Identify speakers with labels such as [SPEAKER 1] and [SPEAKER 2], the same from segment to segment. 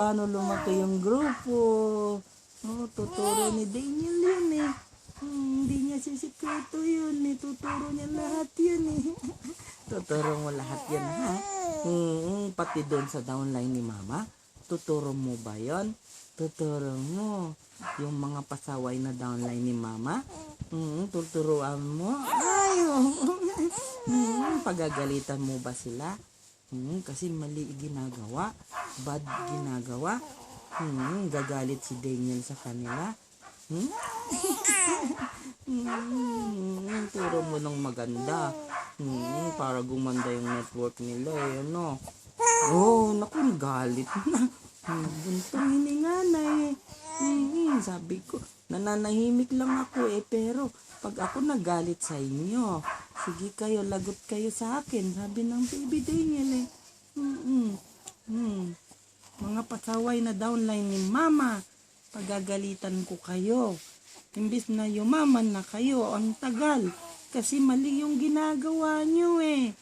[SPEAKER 1] Paano lumaki yung grupo? Oh, tuturo ni Daniel yun eh. Hindi niya sisikreto yun eh. Tuturo niya lahat yun eh. Tuturo mo lahat yan ha? Pati doon sa downline ni Mama. Tuturo mo ba yun? Tuturo mo yung mga pasaway na downline ni Mama. Tuturuan mo. Ay, pagagalitan mo ba sila? Kasi mali ginagawa, bad ginagawa. Gagalit si Daniel sa kanila. Turo mo ng maganda. Para gumanda yung network nila eh, ano. Oh, naku, galit na. Buntong hininga na eh. Sabi ko, nananahimik lang ako eh, pero pag ako nagalit sa inyo, sige kayo, lagot kayo sa akin, sabi ng baby Daniel eh. Mga pasaway na downline ni Mama, pagagalitan ko kayo. Imbis na yumaman na kayo, ang tagal, kasi mali yung ginagawa nyo eh.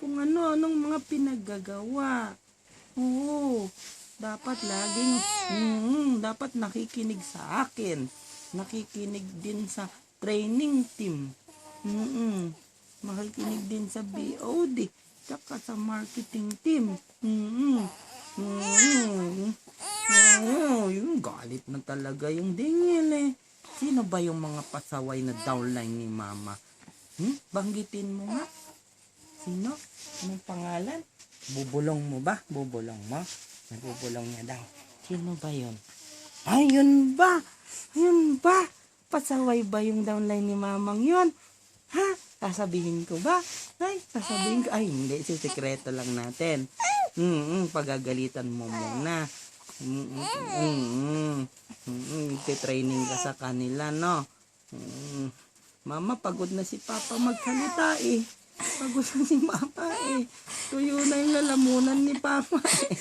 [SPEAKER 1] Kung ano-anong mga pinaggagawa. Oo, dapat laging, dapat nakikinig sa akin. Nakikinig din sa training team. Makikinig din sa BOD. Tsaka sa marketing team. Yung galit na talaga yung Daniel eh. Sino ba yung mga pasaway na downline ni Mama? Banggitin mo nga. Sino? Anong pangalan? Bubulong mo ba? Bubulong mo? Nabubulong niya daw. Sino ba yun? Ay, yun ba? Yun ba? Pasaway ba yung downline ni Mamang yun? Ha? Sasabihin ko ba? Ay, sasabihin ko. Ay, hindi. Sisikreto lang natin. Pagagalitan mo muna. Training ka sa kanila, no? Mama, pagod na si Papa magsalita eh. Pagod na si Papa eh. Tuyo na yung lalamunan ni Papa eh.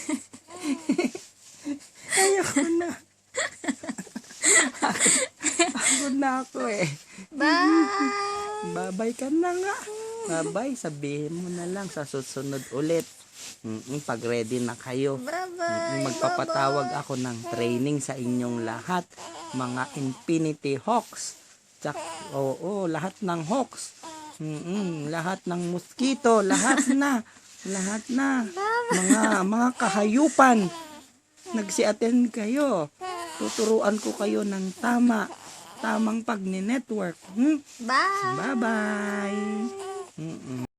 [SPEAKER 1] Ayoko na. Pagod na ako eh.
[SPEAKER 2] Bye!
[SPEAKER 1] Babay ka na nga. Babay, sabihin mo na lang sa susunod ulit. Pag ready na kayo.
[SPEAKER 2] Bye-bye!
[SPEAKER 1] Magpapatawag ako ng training sa inyong lahat. Mga Infinity Hawks. Lahat ng Hawks. Lahat ng mosquito. Lahat na. Lahat na. Mga kahayupan. Nagsi-attend kayo. Tuturuan ko kayo ng tamang pag-network.
[SPEAKER 2] Bye!
[SPEAKER 1] Bye-bye.